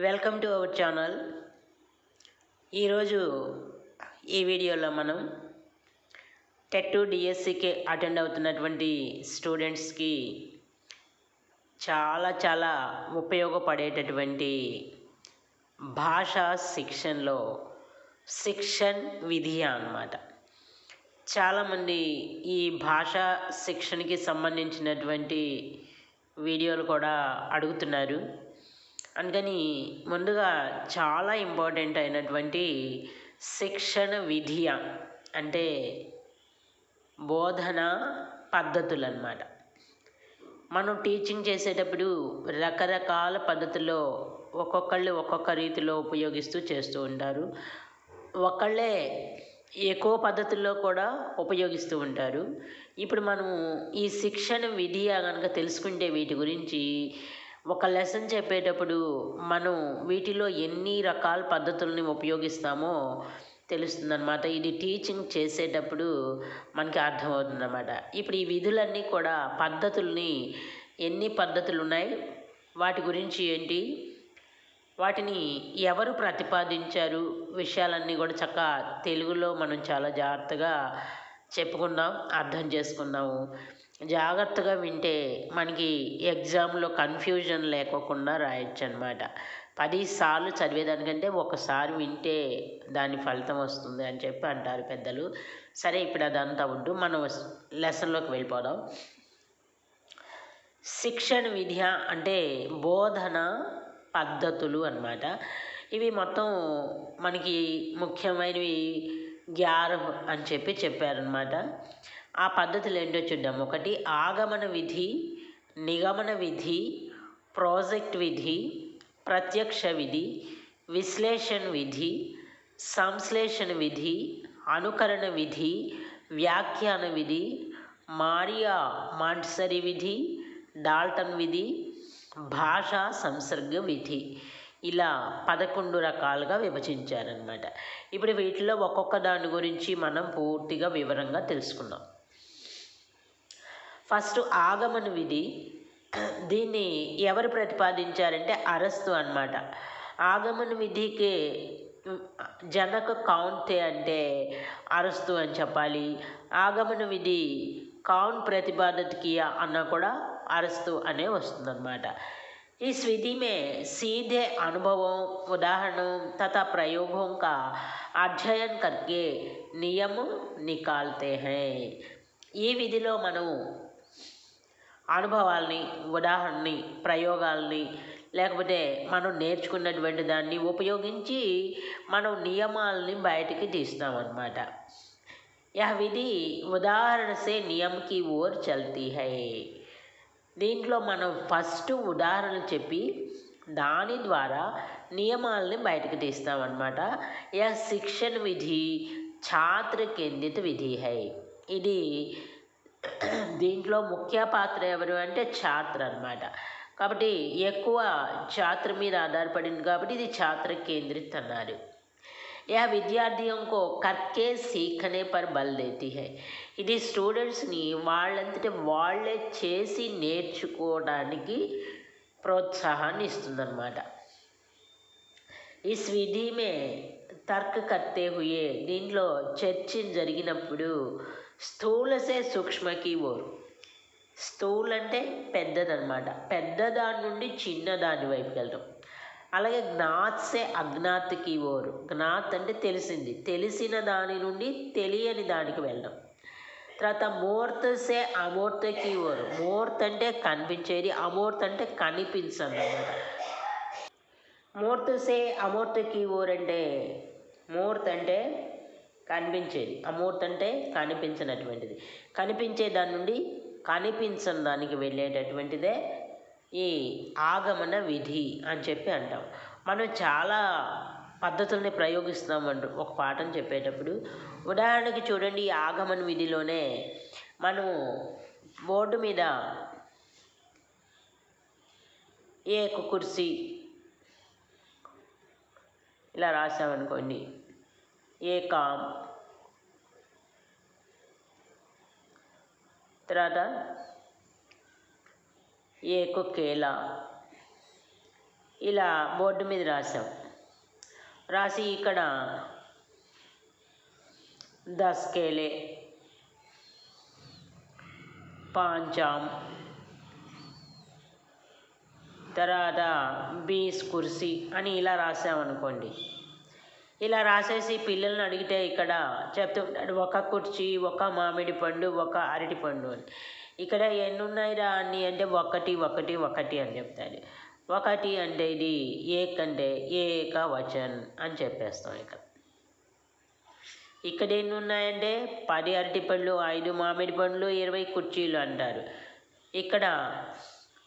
Welcome to our channel. ఈరోజు ఈ వీడియోలో మనం టెట్ డిఎస్సికి అటెండ్ అవుతున్నటువంటి స్టూడెంట్స్కి చాలా ఉపయోగపడేటటువంటి భాషా శిక్షణలో శిక్షణ్ విధి అన్నమాట. చాలామంది ఈ భాషా శిక్షణకి సంబంధించినటువంటి వీడియోలు కూడా అడుగుతున్నారు. అందుకని ముందుగా చాలా ఇంపార్టెంట్ అయినటువంటి శిక్షణ విధి అంటే బోధన పద్ధతులు అన్నమాట. మనం టీచింగ్ చేసేటప్పుడు రకరకాల పద్ధతుల్లో ఒక్కొక్కళ్ళు ఒక్కొక్క రీతిలో ఉపయోగిస్తూ చేస్తూ ఉంటారు. ఒకళ్ళే ఎక్కువ పద్ధతుల్లో కూడా ఉపయోగిస్తూ ఉంటారు. ఇప్పుడు మనం ఈ శిక్షణ విధి కనుక తెలుసుకుంటే వీటి గురించి ఒక లెసన్ చెప్పేటప్పుడు మనం వీటిలో ఎన్ని రకాల పద్ధతుల్ని ఉపయోగిస్తామో తెలుస్తుందన్నమాట. ఇది టీచింగ్ చేసేటప్పుడు మనకి అర్థమవుతుందన్నమాట. ఇప్పుడు ఈ విధులన్నీ కూడా పద్ధతుల్ని ఎన్ని పద్ధతులు ఉన్నాయి, వాటి గురించి ఏంటి, వాటిని ఎవరు ప్రతిపాదించారు, విషయాలన్నీ కూడా చక్కగా తెలుగులో మనం చాలా జాగ్రత్తగా చెప్పుకుందాం, అర్థం చేసుకుందాము. జాగ్రత్తగా వింటే మనకి ఎగ్జామ్లో కన్ఫ్యూజన్ లేకోకుండా రాయొచ్చు అన్నమాట. 10 సార్లు చదివేదానికంటే ఒకసారి వింటే దాని ఫలితం వస్తుంది అని చెప్పి అంటారు పెద్దలు. సరే, ఇప్పుడు అదంతా ఉంటూ మనం లెసన్లోకి వెళ్ళిపోదాం. శిక్షణ విద్య అంటే బోధన పద్ధతులు అన్నమాట. ఇవి మొత్తం మనకి ముఖ్యమైనవి 11 అని చెప్పారనమాట. ఆ పద్ధతులు ఏంటో చూద్దాం. ఒకటి ఆగమన విధి, నిగమన విధి, ప్రాజెక్ట్ విధి, ప్రత్యక్ష విధి, విశ్లేషణ విధి, సంశ్లేషణ విధి, అనుకరణ విధి, వ్యాఖ్యాన విధి, మారియా మాంట్సరీ విధి, డాల్టన్ విధి, భాషా సంసర్గ విధి. ఇలా 11 రకాలుగా విభజించారనమాట. ఇప్పుడు వీటిలో ఒక్కొక్క దాని గురించి మనం పూర్తిగా వివరంగా తెలుసుకుందాం. ఫస్ట్ ఆగమన విధి. దీన్ని ఎవరు ప్రతిపాదించారంటే అరస్తు అన్నమాట. ఆగమన విధికి జనక కౌంతే అంటే అరస్తు అని చెప్పాలి. ఆగమన విధి कौन प्रतिपादित किया अन्ना కూడా అరస్తు అనే వస్తుందన్నమాట. इस विधि में सीधे अनुभवों, उदाहरणों तथा प्रयोगों का अध्ययन करके नियम निकालते हैं. ఈ విధిలో మనం అనుభవాల్ని, ఉదాహరణని, ప్రయోగాల్ని లేకపోతే మనం నేర్చుకున్నటువంటి దాన్ని ఉపయోగించి మనం నియమాలని బయటికి తీస్తామన్నమాట. यह विधि उदाहरण से नियम की ओर चलती है. దీంట్లో మనం ఫస్ట్ ఉదాహరణ చెప్పి దాని ద్వారా నియమాలని బయటకు తీస్తామన్నమాట. यह शिक्षण विधि छात्र केंद्रित विधि है. ఇది దీంట్లో ముఖ్య పాత్ర ఎవరు అంటే ఛాత్ర అన్నమాట. కాబట్టి ఎక్కువ ఛాత్ర మీద ఆధారపడింది కాబట్టి ఇది ఛాత్ర కేంద్రిత అన్నారు. यह विद्यार्थियों को करके सीखने पर बल देती है. ఇది స్టూడెంట్స్ని వాళ్ళంతట వాళ్ళే చేసి నేర్చుకోవడానికి ప్రోత్సాహాన్ని ఇస్తుందన్నమాట. इस विधि में तर्क करते हुए దీంట్లో చర్చ జరిగినప్పుడు స్థూలసే సూక్ష్మకి ఓరు. స్థూల అంటే పెద్దదన్నమాట. పెద్దదాని నుండి చిన్నదాని వైపుకి వెళ్ళడం. అలాగే జ్ఞాత్సే అజ్ఞాత్కి ఓరు. జ్ఞాత్ అంటే తెలిసింది, తెలిసిన దాని నుండి తెలియని దానికి వెళ్ళడం. తర్వాత మూర్తసే అమూర్తకి ఓరు. మూర్త అంటే కనిపించేది, అమూర్త అంటే కనిపించదు అన్నమాట. మూర్తసే అమూర్తకి ఓరు అంటే మూర్త అంటే కనిపించేది, అమూర్త అంటే కనిపించినటువంటిది. కనిపించే దాని నుండి కనిపించని దానికి వెళ్ళేటటువంటిదే ఈ ఆగమన విధి అని చెప్పి అంటాం. మనం చాలా పద్ధతుల్ని ప్రయోగిస్తామంటారు ఒక పాఠం చెప్పేటప్పుడు. ఉదాహరణకి చూడండి, ఈ ఆగమన విధిలోనే మనం బోర్డు మీద ఏక్ కుర్సీ ఇలా రాసామనుకోండి, ఏ కామ్, తర్వాత ఏక్ కేలా, ఇలా బోర్డు మీద రాసాం. రాసి ఇక్కడ 10 केले 5 आम తర్వాత 20 కుర్సీ అని ఇలా రాసామనుకోండి. ఇలా రాసేసి పిల్లల్ని అడిగితే ఇక్కడ చెప్తుంటాడు, ఒక కుర్చీ, ఒక మామిడి పండు, ఒక అరటి పండు అని. ఇక్కడ ఎన్ని ఉన్నాయిరా అన్ని అంటే 1 1 1 అని చెప్తాడు. 1 అంటే ఇది ఏక్ అంటే ఏకవచన్ అని చెప్పేస్తాం. ఇక్కడ ఎన్ని ఉన్నాయంటే 10 అరటిపళ్ళు, 5 మామిడి పండ్లు, 20 కుర్చీలు అంటారు. ఇక్కడ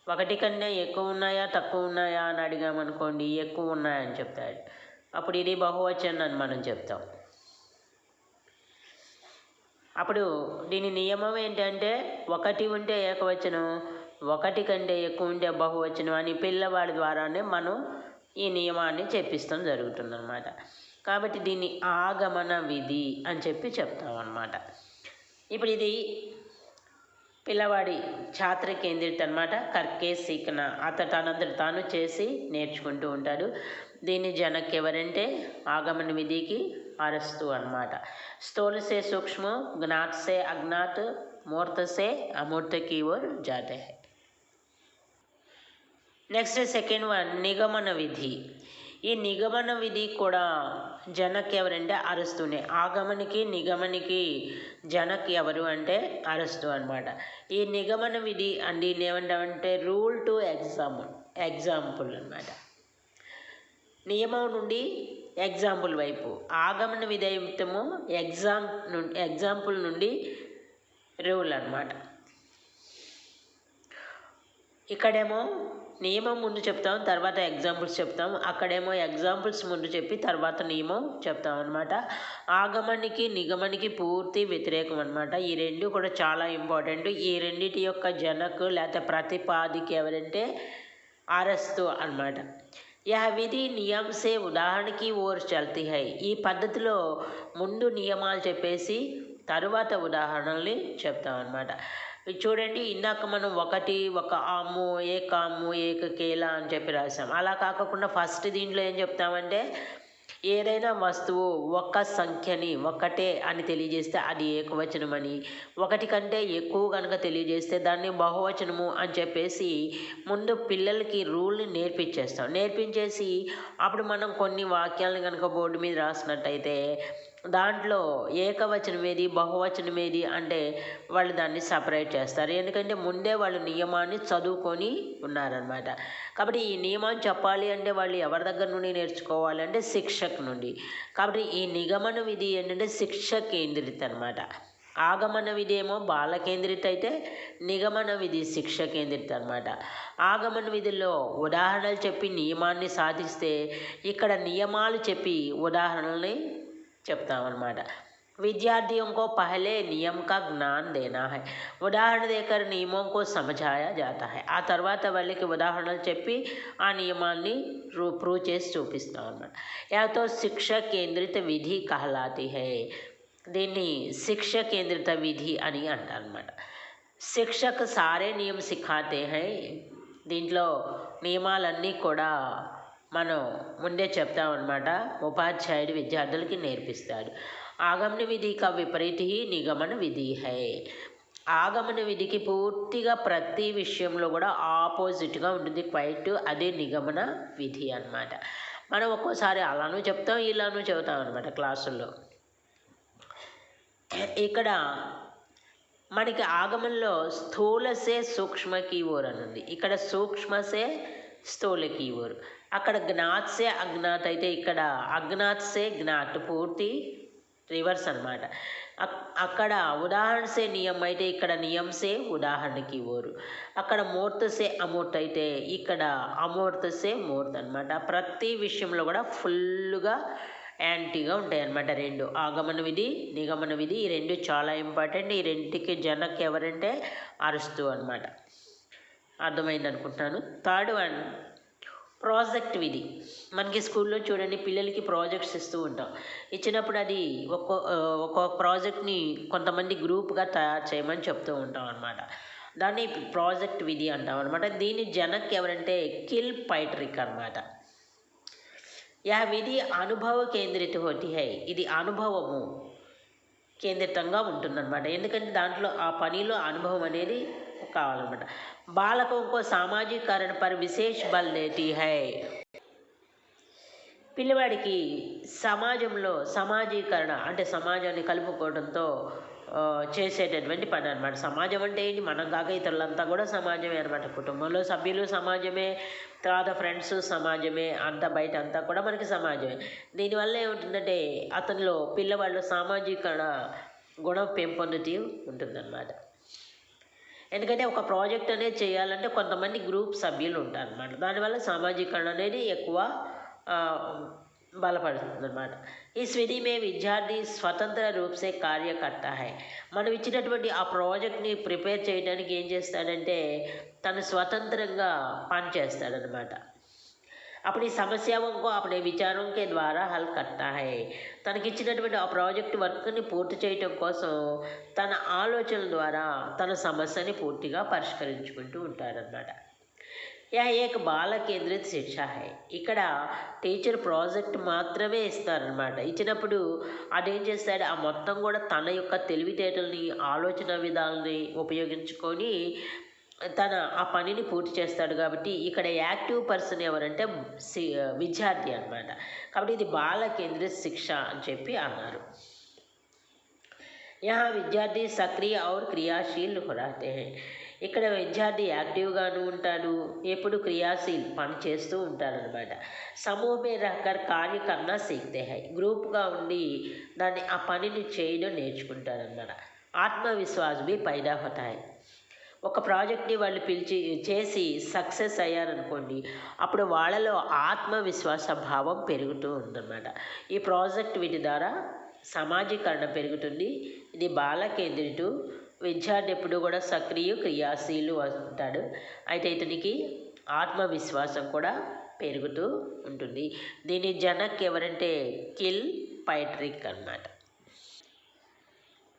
1 కన్నా ఎక్కువ ఉన్నాయా తక్కువ ఉన్నాయా అని అడిగామనుకోండి, ఎక్కువ ఉన్నాయని చెప్తాడు. అప్పుడు ఇది బహువచనం అని మనం చెప్తాం. అప్పుడు దీని నియమం ఏంటంటే 1 ఉంటే ఏకవచనం, 1 కంటే ఎక్కువ ఉంటే బహువచనం అని పిల్లవాడి ద్వారానే మనం ఈ నియమాన్ని చెప్పిస్తాం జరుగుతుందన్నమాట. కాబట్టి దీన్ని ఆగమన విధి అని చెప్పి చెప్తాం అన్నమాట. ఇప్పుడు ఇది పిల్లవాడి ఛాత్ర కేంద్రిత అనమాట. కర్కే సీకన, తనంతట తాను చేసి నేర్చుకుంటూ ఉంటాడు. దీన్ని జనక్ ఎవరంటే ఆగమన విధికి అరస్తు అనమాట. స్థూల సే సూక్ష్మ, జ్ఞాత్ సే అజ్ఞాత్, మూర్త సే అమూర్త की ओर जाते हैं. నెక్స్ట్ సెకండ్ వన్ నిగమన విధి. ఈ నిగమన విధి కూడా జనక్ ఎవరంటే అరస్తునే. ఆగమనికి నిగమనికి జనక్ ఎవరు అంటే అరస్తు అనమాట. ఈ నిగమన విధి అండి ఏమంటామంటే రూల్ టు ఎగ్జాంపుల్ అనమాట. నియమం నుండి ఎగ్జాంపుల్ వైపు. ఆగమన విధేయము ఎగ్జాంపుల్ నుండి రూల్ అనమాట. ఇక్కడేమో నియమం ముందు చెప్తాం, తర్వాత ఎగ్జాంపుల్స్ చెప్తాం. అక్కడేమో ఎగ్జాంపుల్స్ ముందు చెప్పి తర్వాత నియమం చెప్తాం అనమాట. ఆగమనికి నిగమనికి పూర్తి వ్యతిరేకం అనమాట. ఈ రెండు కూడా చాలా ఇంపార్టెంట్. ఈ రెండిటి యొక్క జనకు లేకపోతే ప్రతిపాదిక ఎవరంటే అరస్తు అనమాట. యహ విధి నియమ సే ఉదాహరణకి ఓర్ చల్తీ హై. ఈ పద్ధతిలో ముందు నియమాలు చెప్పేసి తరువాత ఉదాహరణల్ని చెప్తాం అనమాట. చూడండి, ఇందాక మనం 1 ఒక ఆము, ఏకాము, ఏకకేలా అని చెప్పి రాసాం. అలా కాకుండా ఫస్ట్ దీంట్లో ఏం చెప్తామంటే ఏదైనా వస్తువు ఒక సంఖ్యని ఒకటే అని తెలియజేస్తే అది ఏకవచనం అని, 1 కంటే ఎక్కువ కనుక తెలియజేస్తే దాన్ని బహువచనము అని చెప్పేసి ముందు పిల్లలకి రూల్ని నేర్పించేసి అప్పుడు మనం కొన్ని వాక్యాలను కనుక బోర్డు మీద రాసినట్టయితే దాంట్లో ఏకవచనం ఏది బహువచనం ఏది అంటే వాళ్ళు దాన్ని సపరేట్ చేస్తారు. ఎందుకంటే ముందే వాళ్ళు నియమాన్ని చదువుకొని ఉన్నారనమాట. కాబట్టి ఈ నియమాన్ని చెప్పాలి అంటే వాళ్ళు ఎవరి దగ్గర నుండి నేర్చుకోవాలి అంటే శిక్షక్ నుండి. కాబట్టి ఈ నిగమన విధి ఏంటంటే శిక్ష కేంద్రిత అనమాట. ఆగమన విధి ఏమో బాల కేంద్రిత అయితే నిగమన విధి శిక్ష కేంద్రిత అనమాట. ఆగమన విధిలో ఉదాహరణలు చెప్పి నియమాన్ని సాధిస్తే ఇక్కడ నియమాలు చెప్పి ఉదాహరణల్ని చెప్తామన్నమాట. विद्यार्थियों को पहले नियम का ज्ञान देना है. ఉదాహరణ देकर నియమం को समझाया जाता है. ఆ తర్వాత వాళ్ళకి ఉదాహరణలు చెప్పి ఆ నియమాన్ని ప్రూవ్ చేసి చూపిస్తాం అన్నమాట. యాతో శిక్ష కేంద్రిత విధి कहलाती है. దీన్ని శిక్ష కేంద్రిత విధి అని అంటారన్నమాట. శిక్షక్ సారే నియమ సిఖాతే హై. దీంట్లో నియమాలన్నీ కూడా మనం ముందే చెప్తామన్నమాట. ఉపాధ్యాయుడు విద్యార్థులకి నేర్పిస్తాడు. ఆగమన విధి కా విపరీత హీ నిగమన విధి హై. ఆగమన విధికి పూర్తిగా ప్రతి విషయంలో కూడా ఆపోజిట్గా ఉంటుంది క్వైట్. అదే నిగమన విధి అన్నమాట. మనం ఒక్కోసారి అలానూ చెప్తాం ఇలానూ చెబుతాం అనమాట క్లాసుల్లో. ఇక్కడ మనకి ఆగమనంలో స్థూలసే సూక్ష్మకి ఓర్ అని ఉంది. ఇక్కడ సూక్ష్మసే స్థూలకి ఓర్. అక్కడ జ్ఞాత్ సే అజ్ఞాత్ అయితే ఇక్కడ అజ్ఞాత్ సే జ్ఞాత్ పూర్తి రివర్స్ అనమాట. అక్కడ ఉదాహరణ సే నియమ్ అయితే ఇక్కడ నియమ్ సే ఉదాహరణకి ఓరు. అక్కడ మూర్త సే అమూర్త అయితే ఇక్కడ అమూర్త సే మూర్త అనమాట. ప్రతి విషయంలో కూడా ఫుల్గా యాంటీగా ఉంటాయి అన్నమాట రెండు. ఆగమన విధి నిగమన విధి ఈ రెండు చాలా ఇంపార్టెంట్. ఈ రెండింటికి జనక్ ఎవరంటే అరస్తు అనమాట. అర్థమైంది అనుకుంటున్నాను. థర్డ్ వన్ ప్రాజెక్ట్ విధి. మనకి స్కూల్లో చూడండి పిల్లలకి ప్రాజెక్ట్స్ ఇస్తూ ఉంటాం. ఇచ్చినప్పుడు అది ఒక్కొక్క ప్రాజెక్ట్ని కొంతమంది గ్రూప్గా తయారు చేయమని చెప్తూ ఉంటాం అనమాట. దాన్ని ప్రాజెక్ట్ విధి అంటాం అనమాట. దీని జనక్ ఎవరంటే కిల్ పైట్రిక్ అనమాట. యా విధి అనుభవ కేంద్రిత హోతి హై, ఇది అనుభవము కేంద్రితంగా ఉంటుందన్నమాట. ఎందుకంటే దాంట్లో ఆ పనిలో అనుభవం అనేది కావాలన్నమాట. బాలకం కో సామాజికరణ పర్ విశేష బల్ దేతి హై, పిల్లవాడికి సమాజంలో సామాజీకరణ అంటే సమాజాన్ని కలుపుకోవడంతో చేసేటటువంటి పని అనమాట. సమాజం అంటే ఏంటి, మనం కాక ఇతరులంతా కూడా సమాజమే అనమాట. కుటుంబంలో సభ్యులు సమాజమే, తర్వాత ఫ్రెండ్స్ సమాజమే, అంతా బయట అంతా కూడా మనకి సమాజమే. దీనివల్ల ఏముంటుందంటే అతనిలో పిల్లవాళ్ళు సామాజీకరణ గుణం పెంపొందుతూ ఉంటుందన్నమాట. ఎందుకంటే ఒక ప్రాజెక్ట్ అనేది చేయాలంటే కొంతమంది గ్రూప్ సభ్యులు ఉంటారు అనమాట. దానివల్ల సామాజీకరణ అనేది ఎక్కువ బలపడుతుందన్నమాట. ఈ విధి మే విద్యార్థి స్వతంత్ర రూపసే కార్య కర్తా హై, మనం ఇచ్చినటువంటి ఆ ప్రాజెక్ట్ని ప్రిపేర్ చేయడానికి ఏం చేస్తాడంటే తను స్వతంత్రంగా పని చేస్తాడనమాట. అప్పుడు ఈ సమస్యకు అప్పుడే విచారం కే ద్వారా హల్ కర్తా హై, తనకిచ్చినటువంటి ఆ ప్రాజెక్ట్ వర్క్ని పూర్తి చేయటం కోసం తన ఆలోచనల ద్వారా తన సమస్యని పూర్తిగా పరిష్కరించుకుంటూ ఉంటాడనమాట. యా ఏక బాల కేంద్రిత శిక్ష హై, ఇక్కడ టీచర్ ప్రాజెక్ట్ మాత్రమే ఇస్తారనమాట. ఇచ్చినప్పుడు అదేం చేస్తాడు, ఆ మొత్తం కూడా తన యొక్క తెలివితేటల్ని ఆలోచన విధాలని ఉపయోగించుకొని తన ఆ పనిని పూర్తి చేస్తాడు. కాబట్టి ఇక్కడ యాక్టివ్ పర్సన్ ఎవరంటే విద్యార్థి అనమాట. కాబట్టి ఇది బాల కేంద్రిత శిక్ష అని చెప్పి అన్నారు. యహా విద్యార్థి సక్రియ ఔర్ క్రియాశీల్ హోతే హై, ఇక్కడ విద్యార్థి యాక్టివ్గాను ఉంటాడు, ఎప్పుడు క్రియాశీల్ పని చేస్తూ ఉంటాడనమాట. సమూహమే రహకర్ కార్య కన్నా సీక్తే హై, గ్రూప్గా ఉండి దాన్ని ఆ పనిని చేయడం నేర్చుకుంటారనమాట. ఆత్మవిశ్వాస్ బి పైదా హోతా హై, ఒక ప్రాజెక్ట్ని వాళ్ళు పిలిచి చేసి సక్సెస్ అయ్యారనుకోండి, అప్పుడు వాళ్ళలో ఆత్మవిశ్వాస భావం పెరుగుతూ ఉందన్నమాట. ఈ ప్రాజెక్ట్ వీటి ద్వారా సామాజీకరణ పెరుగుతుంది. ఇది బాల కేంద్రిత, విద్యార్థి ఎప్పుడు కూడా సక్రియ క్రియాశీలు ఉంటాడు. అయితే ఇతనికి ఆత్మవిశ్వాసం కూడా పెరుగుతూ ఉంటుంది. దీని జనక్ ఎవరంటే కిల్ పైట్రిక్ అన్నమాట.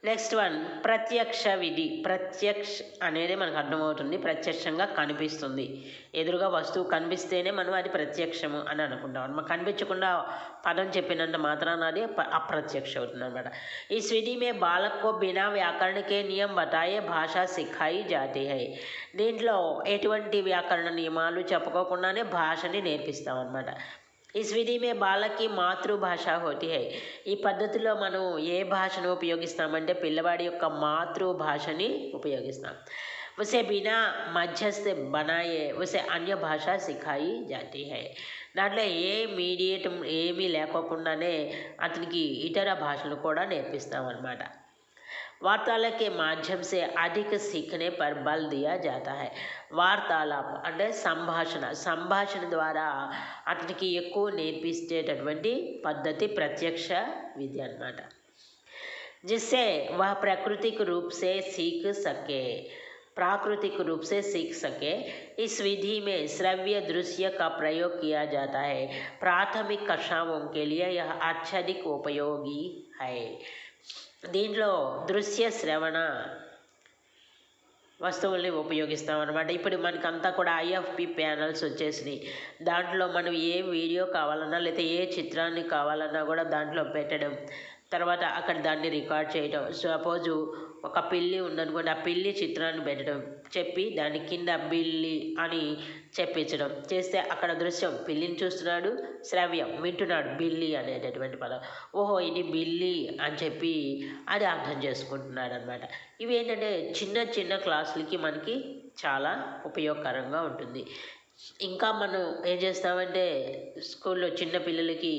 నెక్స్ట్ వన్ ప్రత్యక్ష విధి. ప్రత్యక్ష అనేది మనకు అర్థమవుతుంది, ప్రత్యక్షంగా కనిపిస్తుంది. ఎదురుగా వస్తువు కనిపిస్తేనే మనం అది ప్రత్యక్షము అని అనుకుంటాం. మనకు కనిపించకుండా పదం చెప్పినంత మాత్రాన అది అప్రత్యక్ష అవుతుంది అనమాట. ఈ విధి మే బాలక్ కో బినా వ్యాకరణకే నియమ బతాయే భాష సిఖాయి జాతి హై, దీంట్లో ఎటువంటి వ్యాకరణ నియమాలు చెప్పుకోకుండానే భాషని నేర్పిస్తాం అనమాట. ఈ విధి మే బాలకి మాతృభాష హోతి హై, ఈ పద్ధతిలో మనం ఏ భాషను ఉపయోగిస్తామంటే పిల్లవాడి యొక్క మాతృభాషని ఉపయోగిస్తాం. ఉసే బినా మధ్యస్థ బనాయే ఉసే అన్య భాష సిఖాయి జాతి హై, దాంట్లో ఏ మీడియేట్ ఏమీ లేకోకుండానే అతనికి ఇతర భాషలు కూడా నేర్పిస్తాం అన్నమాట. वार्तालाप के माध्यम से अधिक सीखने पर बल दिया जाता है. వార్తాలాప్ అంటే సంభాషణ ద్వారా అతనికి ఎక్కువ నేర్పించేటటువంటి పద్ధతి ప్రత్యక్ష విద్య అన్నమాట. जिससे वह प्राकृतिक रूप से सीख सके, प्राकृतिक रूप से सीख सके. इस विधि में श्रव्य दृश्य का प्रयोग किया जाता है. प्राथमिक कक्षाओं के लिए यह अत्यधिक उपयोगी है. దీంట్లో దృశ్య శ్రవణ వస్తువుల్ని ఉపయోగిస్తామన్నమాట. ఇప్పుడు మనకంతా కూడా ఐఎఫ్పి ప్యానల్స్ వచ్చేసినాయి. దాంట్లో మనం ఏ వీడియో కావాలన్నా లేకపోతే ఏ చిత్రాన్ని కావాలన్నా కూడా దాంట్లో పెట్టడం, తర్వాత అక్కడ దాన్ని రికార్డ్ చేయడం. సపోజు ఒక పిల్లి ఉందనుకోండి, ఆ పిల్లి చిత్రాన్ని పెట్టడం, చెప్పి దాని కింద బిల్లి అని చెప్పించడం చేస్తే అక్కడ దృశ్యం పిల్లిని చూస్తున్నాడు, శ్రవ్యం వింటున్నాడు బిల్లి అనేటటువంటి పదం. ఓహో ఇది బిల్లి అని చెప్పి అది అర్థం చేసుకుంటున్నాడు అనమాట. ఇవి ఏంటంటే చిన్న చిన్న క్లాసులకి మనకి చాలా ఉపయోగకరంగా ఉంటుంది. ఇంకా మనం ఏం చేస్తామంటే స్కూల్లో చిన్న పిల్లలకి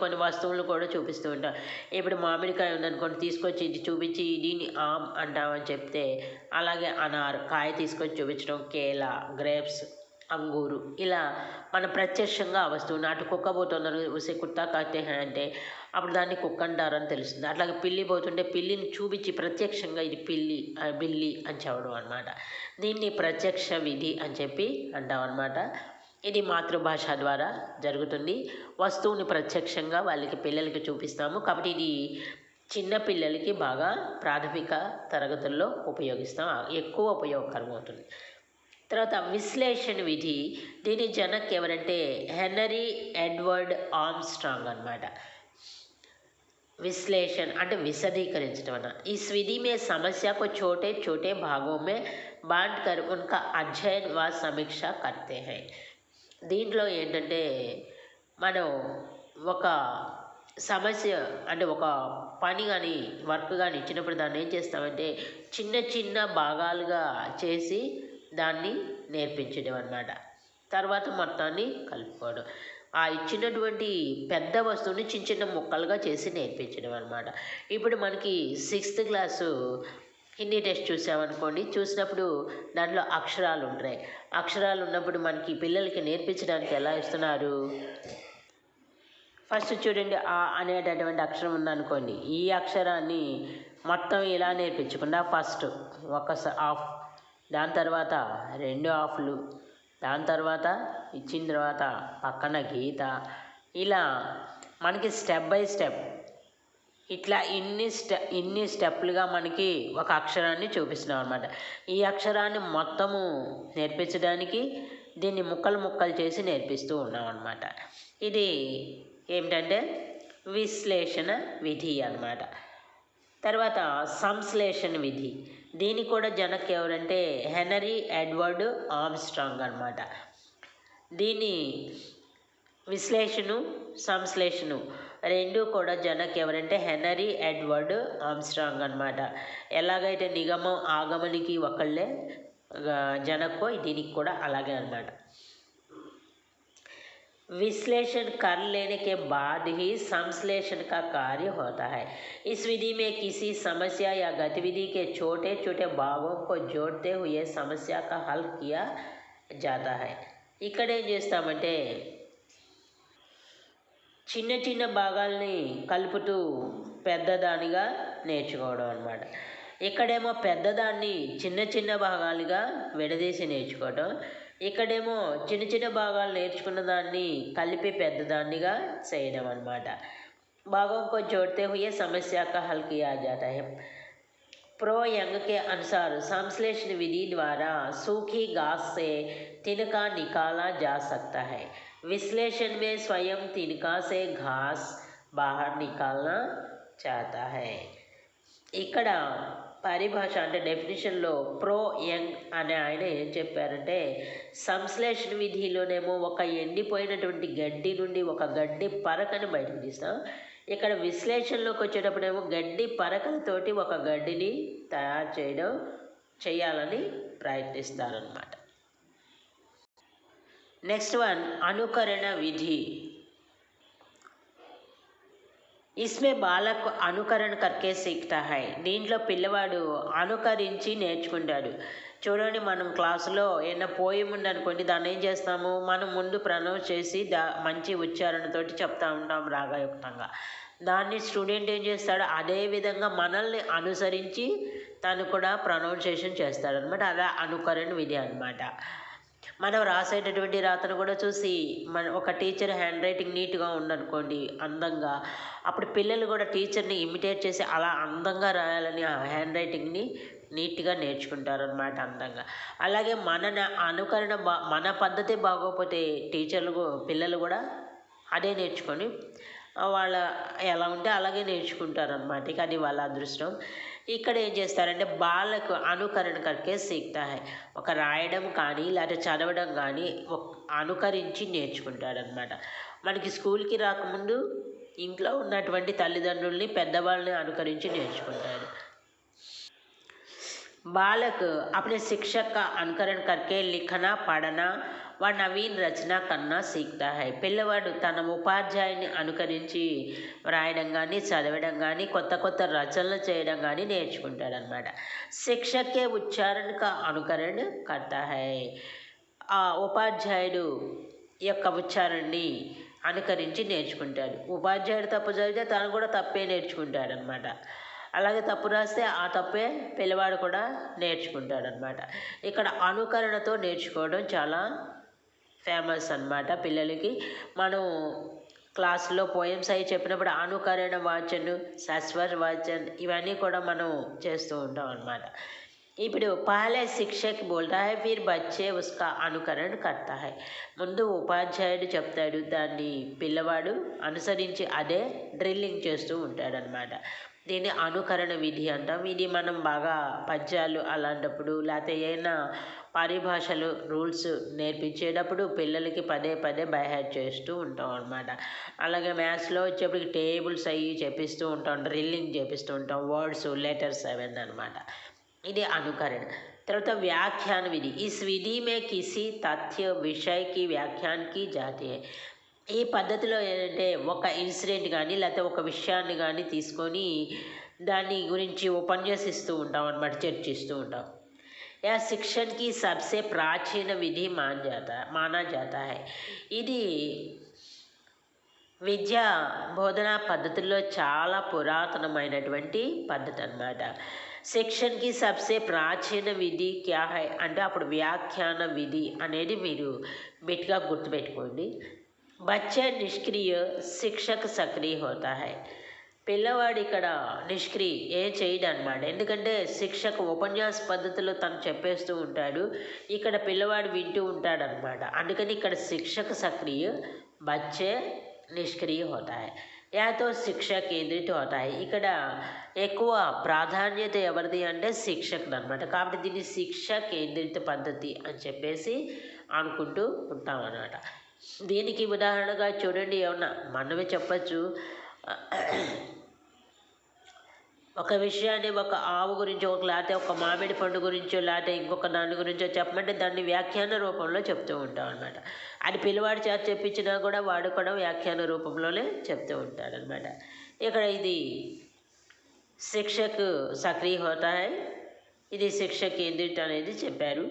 కొన్ని వస్తువులు కూడా చూపిస్తూ ఉంటాం. ఇప్పుడు మామిడికాయ ఉందనుకోండి, తీసుకొచ్చి ఇది చూపించి దీన్ని ఆమ్ అంటామని చెప్తే, అలాగే అనార్ కాయ తీసుకొచ్చి చూపించడం, కేలా గ్రేప్స్ అంగూరు, ఇలా మనం ప్రత్యక్షంగా ఆ వస్తువుని అటు కుక్క పోతున్నారు ఉసే కుత్తా కాతే హై అంటే అప్పుడు దాన్ని కుక్క అంటారని తెలుస్తుంది. అట్లాగే పిల్లి పోతుంటే పిల్లిని చూపించి ప్రత్యక్షంగా ఇది బిల్లి అని చెప్పడం అనమాట. దీన్ని ప్రత్యక్ష విధి అని చెప్పి అంటాం అనమాట. ఇది మాతృభాష ద్వారా జరుగుతుంది. వస్తువుని ప్రత్యక్షంగా పిల్లలకి చూపిస్తాము. కాబట్టి ఇది చిన్న పిల్లలకి బాగా ప్రాథమిక తరగతుల్లో ఉపయోగిస్తాం, ఎక్కువ ఉపయోగకరం అవుతుంది. తర్వాత విశ్లేషణ విధి, దీని జనక్ ఎవరంటే హెనరీ ఎడ్వర్డ్ ఆర్మ్స్ట్రాంగ్ అనమాట. विश्लेषण అంటే विशदीकరించడం అన్న. इस विधि में समस्या को छोटे छोटे भागों में बांट कर उनका अध्ययन व समीक्षा करते हैं. దీంట్లో ఏంటంటే మనం ఒక సమస్య అంటే ఒక పని కానీ వర్క్ కానీ ఇచ్చినప్పుడు దాన్ని ఏం చేస్తామంటే చిన్న చిన్న భాగాలుగా చేసి దాన్ని నేర్పించడం అన్నమాట. తర్వాత మొత్తాన్ని కలుపుకోవడం, ఆ ఇచ్చినటువంటి పెద్ద వస్తువుని చిన్న చిన్న ముక్కలుగా చేసి నేర్పించడం అనమాట. ఇప్పుడు మనకి 6th క్లాసు హిందీ టెస్ట్ చూసామనుకోండి, చూసినప్పుడు దాంట్లో అక్షరాలు ఉంటాయి. అక్షరాలు ఉన్నప్పుడు మనకి పిల్లలకి నేర్పించడానికి ఎలా ఇస్తున్నారు, ఫస్ట్ చూడండి ఆ అనేటటువంటి అక్షరం ఉందనుకోండి, ఈ అక్షరాన్ని మొత్తం ఇలా నేర్పించకుండా ఫస్ట్ ఒక హాఫ్, దాని తర్వాత 2 హాఫ్లు, దాని తర్వాత ఇచ్చిన తర్వాత పక్కన గీత, ఇలా మనకి స్టెప్ బై స్టెప్ ఇట్లా ఇన్ని స్టెప్లుగా మనకి ఒక అక్షరాన్ని చూపిస్తున్నాం అనమాట. ఈ అక్షరాన్ని మొత్తము నేర్పించడానికి దీన్ని ముక్కలు ముక్కలు చేసి నేర్పిస్తూ ఉన్నాం అనమాట. ఇది ఏమిటంటే విశ్లేషణ విధి అన్నమాట. తర్వాత సంశ్లేషణ విధి, దీని కూడా జనక్ ఎవరంటే హెనరీ ఎడ్వర్డ్ ఆర్మ్స్ట్రాంగ్ అనమాట. దీని విశ్లేషణ సంశ్లేషణ రెండు కూడా జనక్ ఎవరంటే హెనరీ ఎడ్వర్డ్ ఆర్మ్స్ట్రాంగ్ అనమాట. ఎలాగైతే నిగమం ఆగమనికి ఒకళ్ళే జనకో, దీనికి కూడా అలాగే అనమాట. विश्लेषण कर लेने के बाद ही संश्लेषण का कार्य होता है. इस विधि में किसी समस्या या गतिविधि के छोटे छोटे भागों को जोड़ते हुए समस्या का हल किया जाता है. ఇక్కడ ఏం చేస్తామంటే చిన్న చిన్న భాగాల్ని కలుపుతూ పెద్దదానిగా నేర్చుకోవడం అన్నమాట. ఇక్కడేమో పెద్దదాన్ని చిన్న చిన్న భాగాలుగా విడదీసి నేర్చుకోవడం, ఇక్కడేమో చిన్న చిన్న భాగాలు నేర్చుకున్న దాన్ని కలిపి పెద్దదాన్నిగా చేయడం అన్నమాట. भागों को जोड़ते हुए समस्या का हल किया जाता है. प्रो यंग के अनुसार संश्लेषण विधि द्वारा सूखी घास से तिनका निकाला जा सकता है. विश्लेषण में स्वयं तिनका से घास बाहर निकालना चाहता है. ఇక్కడ పరిభాష అంటే డెఫినేషన్లో ప్రో యంగ్ అనే ఆయన ఏం చెప్పారంటే సంశ్లేషణ విధిలోనేమో ఒక ఎండిపోయినటువంటి గడ్డి నుండి ఒక గడ్డి పరకని బయటకు తీస్తాం. ఇక్కడ విశ్లేషణలోకి వచ్చేటప్పుడేమో గడ్డి పరకలతోటి ఒక గడ్డిని తయారు చేయాలని ప్రయత్నిస్తారన్నమాట. నెక్స్ట్ వన్ అనుకరణ విధి. इसमें బాలక్ అనుకరణ కర్కే సీక్తా హై. దీంట్లో పిల్లవాడు అనుకరించి నేర్చుకుంటాడు. చూడండి, మనం క్లాసులో ఏమైనా పోయం ఉందనుకోండి, దాన్ని ఏం చేస్తాము, మనం ముందు ప్రొనౌన్స్ చేసి మంచి ఉచ్చారణతోటి చెప్తా ఉంటాం రాగయుక్తంగా. దాన్ని స్టూడెంట్ ఏం చేస్తాడు, అదే విధంగా మనల్ని అనుసరించి తను కూడా ప్రొనౌన్సియేషన్ చేస్తాడనమాట. అలా అనుకరణ విధి అనమాట. మనం రాసేటటువంటి రాతను కూడా చూసి ఒక టీచర్ హ్యాండ్ రైటింగ్ నీట్గా ఉందనుకోండి అందంగా, అప్పుడు పిల్లలు కూడా టీచర్ని ఇమిటేట్ చేసి అలా అందంగా రాయాలని ఆ హ్యాండ్ రైటింగ్ని నీట్గా నేర్చుకుంటారనమాట అందంగా. అలాగే అనుకరణ మన పద్ధతి బాగోకపోతే పిల్లలు కూడా అదే నేర్చుకొని వాళ్ళ ఎలా ఉంటే అలాగే నేర్చుకుంటారనమాట. ఇక అది వాళ్ళ అదృష్టం. ఇక్కడ ఏం చేస్తారంటే బాలకు అనుకరణ కరికే సీక్తా హై. ఒక రాయడం కానీ లేకపోతే చదవడం కానీ అనుకరించి నేర్చుకుంటాడనమాట. మనకి స్కూల్కి రాకముందు ఇంట్లో ఉన్నటువంటి తల్లిదండ్రుల్ని పెద్దవాళ్ళని అనుకరించి నేర్చుకుంటాడు. बालक अपने शिक्षक का अनुकरण करके लिखना पढ़ना व नवीन रचना करना सीखता है. పిల్లవాడు తన ఉపాధ్యాయుని అనుకరించి రాయడం కానీ చదవడం కానీ కొత్త కొత్త రచనలు చేయడం కానీ నేర్చుకుంటాడనమాట. శిక్షక్ కే ఉచ్చారణ కా అనుకరణ కర్తా హై. ఆ ఉపాధ్యాయుడు యొక్క ఉచ్చారణని అనుకరించి నేర్చుకుంటాడు. ఉపాధ్యాయుడు తప్పు చదివితే తను కూడా తప్పే నేర్చుకుంటాడనమాట. అలాగే తప్పు రాస్తే ఆ తప్పే పిల్లవాడు కూడా నేర్చుకుంటాడనమాట. ఇక్కడ అనుకరణతో నేర్చుకోవడం చాలా ఫేమస్ అన్నమాట పిల్లలకి. మనం క్లాసులో పోయమ్స్ అవి చెప్పినప్పుడు అనుకరణ వాచన్, సస్వర్ వాచన్ ఇవన్నీ కూడా మనం చేస్తూ ఉంటాం అన్నమాట. ఇప్పుడు పహలే శిక్షక్ బోల్తా హై ఫిర్ బచ్చే ఉస్కా అనుకరణ కర్తా హై. ముందు ఉపాధ్యాయుడు చెప్తాడు, దాన్ని పిల్లవాడు అనుసరించి అదే డ్రిల్లింగ్ చేస్తూ ఉంటాడనమాట. దీన్ని అనుకరణ విధి అంటాం. ఇది మనం బాగా పద్యాలు అలాంటప్పుడు లేకపోతే ఏమైనా పరిభాషలు రూల్స్ నేర్పించేటప్పుడు పిల్లలకి పదే పదే బైహార్ట్ చేస్తూ ఉంటాం అనమాట. అలాగే మ్యాథ్స్లో వచ్చేప్పటికి టేబుల్స్ అవి చెప్పిస్తూ ఉంటాం, డ్రిల్లింగ్ చేపిస్తూ ఉంటాం, వర్డ్స్ లెటర్స్ అవన్నీ అనమాట. ఇది అనుకరణ. తర్వాత వ్యాఖ్యాన విధి. ఇస్ విధి మే కిసి తథ్య విషయ కి వ్యాఖ్యాన్ కి జాతి హై. ఈ పద్ధతిలో ఏంటంటే ఒక ఇన్సిడెంట్ కానీ లేకపోతే ఒక విషయాన్ని కానీ తీసుకొని దాని గురించి ఉపన్యసిస్తూ ఉంటాం అన్నమాట, చర్చిస్తూ ఉంటాం. యా శిక్షణకి సబ్సే ప్రాచీన విధి మానా జాతా హై. ఇది విద్యా బోధనా పద్ధతుల్లో చాలా పురాతనమైనటువంటి పద్ధతి అన్నమాట. శిక్షణకి సబ్సే ప్రాచీన విధి క్యా హై అంటే అప్పుడు వ్యాఖ్యాన విధి అనేది మీరు బిట్గా గుర్తుపెట్టుకోండి. బచ్చే నిష్క్రియ శిక్షక్ సక్రియ హోతా హై. పిల్లవాడు ఇక్కడ నిష్క్రియ ఏం చేయడు అనమాట. ఎందుకంటే శిక్షకు ఉపన్యాస పద్ధతిలో తను చెప్పేస్తూ ఉంటాడు, ఇక్కడ పిల్లవాడు వింటూ ఉంటాడనమాట. అందుకని ఇక్కడ శిక్షక సక్రియ, బచ్చే నిష్క్రియ హోతా హై. యాతో శిక్ష కేంద్రిత హోతాయి. ఇక్కడ ఎక్కువ ప్రాధాన్యత ఎవరిది అంటే శిక్షకుడు అనమాట. కాబట్టి దీన్ని శిక్ష కేంద్రిత పద్ధతి అని చెప్పేసి అనుకుంటూ ఉంటాం అన్నమాట. దీనికి ఉదాహరణగా చూడండి, ఏమన్నా మనమే చెప్పచ్చు. ఒక విషయాన్ని ఒక ఆవు గురించో లేకపోతే ఒక మామిడి పండు గురించో లేకపోతే ఇంకొక దాని గురించో చెప్పమంటే దాన్ని వ్యాఖ్యాన రూపంలో చెప్తూ ఉంటాం అనమాట. అది పిల్లవాడి చేత చెప్పించినా కూడా వాడు కూడా వ్యాఖ్యాన రూపంలోనే చెప్తూ ఉంటాడనమాట. ఇక్కడ ఇది శిక్షకు సక్రియ హోతా హై, ఇది శిక్ష కేంద్రిత అనేది చెప్పారు.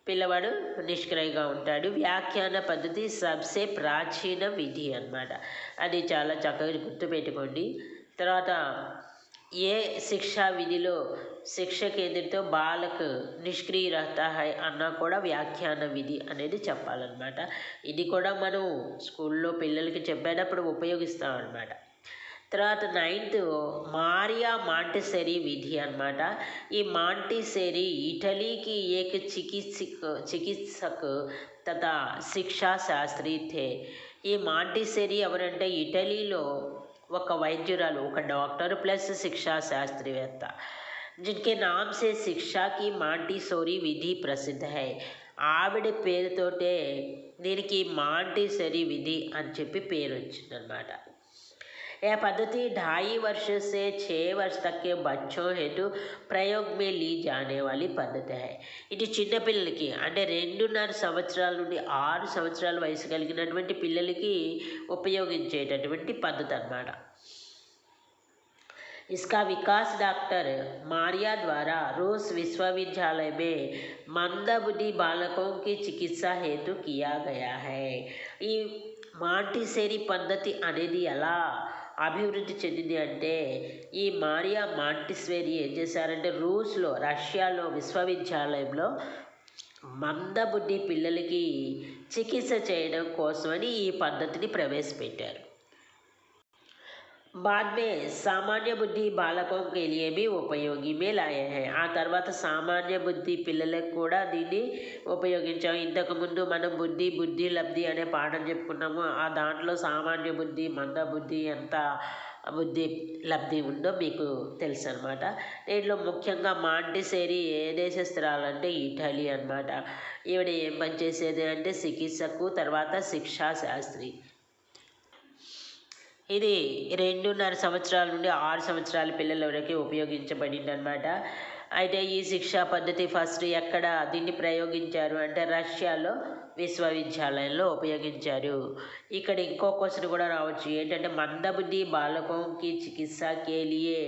పిల్లవాడు నిష్క్రియగా ఉంటాడు. వ్యాఖ్యాన పద్ధతి సబ్సే ప్రాచీన విధి అన్నమాట. అది చాలా చక్కగా గుర్తుపెట్టుకోండి. తర్వాత ఏ శిక్షా విధిలో శిక్ష కేంద్రితో బాలక్ నిష్క్రియ రహతా హై అన్నా కూడా వ్యాఖ్యాన విధి అనేది చెప్పాలన్నమాట. ఇది కూడా మనం స్కూల్లో పిల్లలకి చెప్పేటప్పుడు ఉపయోగిస్తాం అన్నమాట. తర్వాత 9th మారియా మాంటిసెరీ విధి అన్నమాట. ఈ మాంటిసెరీ ఇటలీకి ఏక చికిత్సక్ తథా శిక్షా శాస్త్రి థే. ఈ మాంటిసెరీ ఎవరంటే ఇటలీలో ఒక వైద్యురాలు, ఒక డాక్టర్ ప్లస్ శిక్షా శాస్త్రవేత్త. जिनके नाम से शिक्षा की మాంటిసోరీ విధి ప్రసిద్ధ హై. ఆవిడ పేరుతోటే దీనికి మాంటిసరీ విధి అని చెప్పి పేరు వచ్చిందనమాట. यह पद्धति 2.5 वर्ष से 6 वर्ष तक के बच्चों हेतु ప్రయోగ్ మే లీ జానే వాली పద్ధతి హై. ఇది చిన్నపిల్లలకి అంటే 2.5 సంవత్సరాల నుండి 6 సంవత్సరాల వయసు కలిగినటువంటి పిల్లలకి ఉపయోగించేటటువంటి పద్ధతి అన్నమాట. इसका विकास डॉक्टर मारिया द्वारा रूस विश्वविद्यालय में मंदबुद्धि बालकों की चिकित्सा हेतु किया गया है. ఈ మాంటిసెరీ పద్ధతి అనేది ఎలా అభివృద్ధి చెందింది అంటే ఈ మారియా మాంటిసెరీ ఏం చేశారంటే రష్యాలో విశ్వవిద్యాలయంలో మందబుద్ధి పిల్లలకి చికిత్స చేయడం కోసమని ఈ పద్ధతిని ప్రవేశపెట్టారు. बाद में సామాన్య బుద్ధి బాలకం के लिए भी उपयोगी में लाए हैं. ఆ తర్వాత సామాన్య బుద్ధి పిల్లలకు కూడా దీన్ని ఉపయోగించాం. ఇంతకుముందు మనం బుద్ధి లబ్ధి అనే పాఠం చెప్పుకున్నాము. ఆ దాంట్లో సామాన్య బుద్ధి, మంద బుద్ధి, ఎంత బుద్ధి లబ్ధి ఉందో మీకు తెలుసు అనమాట. దీంట్లో ముఖ్యంగా మాంటిసెరీ ఏ దేశస్తురాలంటే ఇటలీ అనమాట. ఈవిడ ఏం పనిచేసేది అంటే చికిత్సకు, తర్వాత శిక్షా శాస్త్రి. ఇది 2.5 సంవత్సరాల నుండి 6 సంవత్సరాల పిల్లల వరకు ఉపయోగించబడింది అనమాట. అయితే ఈ శిక్షా పద్ధతి ఫస్ట్ ఎక్కడ దీన్ని ప్రయోగించారు అంటే రష్యాలో విశ్వవిద్యాలయంలో ఉపయోగించారు. ఇక్కడ ఇంకో క్వశ్చన్ కూడా రావచ్చు, ఏంటంటే మందబుద్ధి బాలకోంకి చికిత్సా కే లియే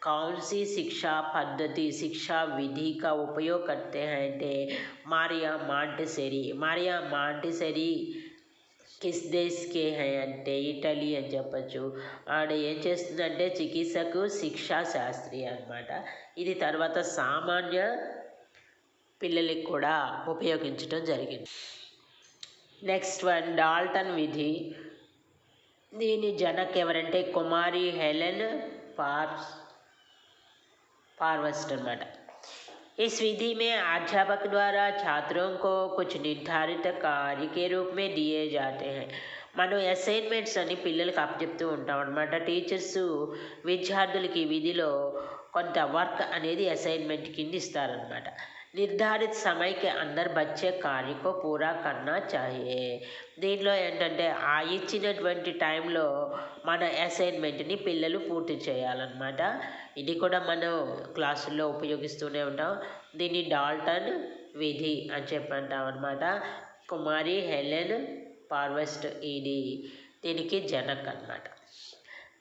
कौन सी शिक्षा पद्धति शिक्षा विधि का उपयोग करते हैं అంటే మారియా మాంటిసెరీ కిస్ దేశ్కే హై అంటే ఇటలీ అని చెప్పచ్చు. ఆడ ఏం చేస్తుందంటే చికిత్సకు శిక్షా శాస్త్రి అన్నమాట. ఇది తర్వాత సామాన్య పిల్లలకి కూడా ఉపయోగించడం జరిగింది. నెక్స్ట్ వన్ డాల్టన్ విధి. దీని జనక్ ఎవరంటే కుమారి హెలెన్ पार्वस्ट अनమాట। इस विधि में अध्यापक द्वारा छात्रों को कुछ निर्धारित कार्य के रूप में दिए जाते हैं। మనం అసైన్మెంట్స్ అని పిల్లలకు అప్పచెప్తూ ఉంటాం అనమాట। టీచర్స్ విద్యార్థులకి విధిలో కొంత వర్క్ అనేది అసైన్మెంట్ కింద ఇస్తారనమాట। నిర్ధారిత समय के अंदर बच्चे कार्य को पूरा करना चाहिए। దీనిలో ఏంటంటే ఆ ఇచ్చినటువంటి టైంలో మన అసైన్మెంట్ని పిల్లలు పూర్తి చేయాలన్నమాట। ఇది కూడా మనం క్లాసుల్లో ఉపయోగిస్తూనే ఉంటాం। దీన్ని డాల్టన్ విధి అని చెప్పి అంటాం అనమాట। కుమారి హెలెన్ పార్వెస్ట్ ఇది దీనికి జనక్ అన్నమాట।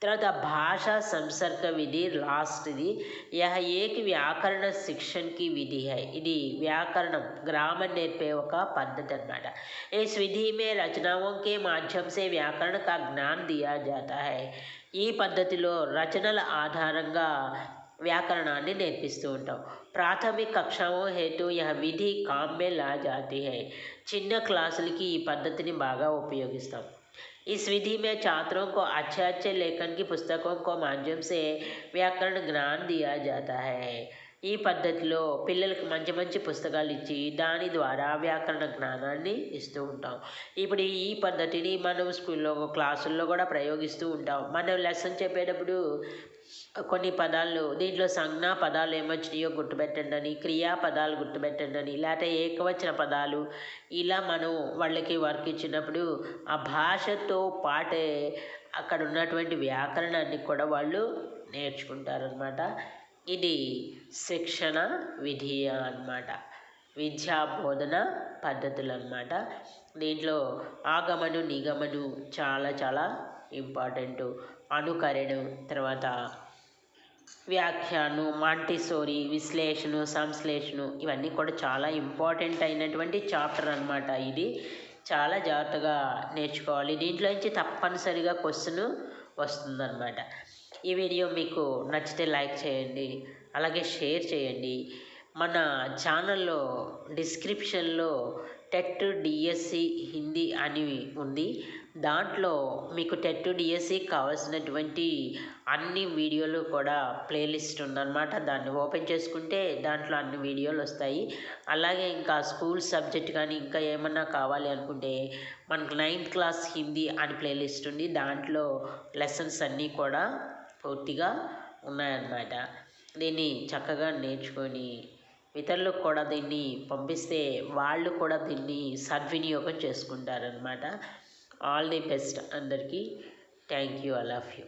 తర్వాత భాషా సంసర్గ విధి లాస్ట్ది। यह एक व्याकरण शिक्षण की विधि है। ఇది వ్యాకరణం గ్రామర్ నేర్పే ఒక పద్ధతి అన్నమాట। इस विधि में रचनाओं के माध्यम से व्याकरण का ज्ञान दिया जाता है। ఈ పద్ధతిలో రచనల ఆధారంగా వ్యాకరణాన్ని నేర్పిస్తూ ఉంటాం। ప్రాథమిక కక్షాओं हेतु यह विधि काम में ला जाती है। చిన్న క్లాసులకి ఈ పద్ధతిని బాగా ఉపయోగిస్తాం। इस विधि में छात्रों को अच्छे अच्छे लेखन की पुस्तकों को माध्यम से व्याकरण ज्ञान दिया जाता है। ఈ పద్ధతిలో పిల్లలకు మంచి మంచి పుస్తకాలు ఇచ్చి దాని ద్వారా వ్యాకరణ జ్ఞానాన్ని ఇస్తూ ఉంటాం। ఇప్పుడు ఈ పద్ధతిని మనం స్కూల్లో క్లాసుల్లో కూడా ప్రయోగిస్తూ ఉంటాం। మనం లెసన్ చెప్పేటప్పుడు కొన్ని పదాలు దీంట్లో సంజ్ఞా పదాలు ఏమొచ్చినాయో గుర్తుపెట్టండి అని, క్రియాపదాలు గుర్తుపెట్టండి అని, లేకపోతే ఏకవచన పదాలు ఇలా మనం వాళ్ళకి వర్క్ ఇచ్చినప్పుడు ఆ భాషతో పాటే అక్కడ ఉన్నటువంటి వ్యాకరణాన్ని కూడా వాళ్ళు నేర్చుకుంటారనమాట। ఇది శిక్షణ విధి అన్నమాట, విద్యా బోధన పద్ధతులు అన్నమాట। దీంట్లో ఆగమను నిగమను చాలా చాలా ఇంపార్టెంటు, అనుకరణ, తర్వాత వ్యాఖ్యానం, మాంటిసోరీ, విశ్లేషణ, సంశ్లేషణ ఇవన్నీ కూడా చాలా ఇంపార్టెంట్ అయినటువంటి చాప్టర్ అన్నమాట। ఇది చాలా జాగ్రత్తగా నేర్చుకోవాలి। దీంట్లో నుంచి తప్పనిసరిగా క్వశ్చన్ వస్తుందన్నమాట। ఈ వీడియో మీకు నచ్చితే లైక్ చేయండి, అలాగే షేర్ చేయండి। మన ఛానల్లో డిస్క్రిప్షన్లో టెట్ డిఎస్సి హిందీ అని ఉంది। దాంట్లో మీకు టెట్ డిఎస్సి కావాల్సినటువంటి అన్ని వీడియోలు కూడా ప్లేలిస్ట్ ఉందన్నమాట। దాన్ని ఓపెన్ చేసుకుంటే దాంట్లో అన్ని వీడియోలు వస్తాయి। అలాగే ఇంకా స్కూల్ సబ్జెక్ట్ కానీ ఇంకా ఏమన్నా కావాలి అనుకుంటే మనకు 9th క్లాస్ హిందీ అని ప్లేలిస్ట్ ఉంది। దాంట్లో లెసన్స్ అన్నీ కూడా పూర్తిగా ఉన్నాయన్నమాట। దీన్ని చక్కగా నేర్చుకొని ఇతరులకు కూడా దీన్ని పంపిస్తే వాళ్ళు కూడా దీన్ని సద్వినియోగం చేసుకుంటారనమాట। ఆల్ ది బెస్ట్ అందరికీ। Thank you, I love you.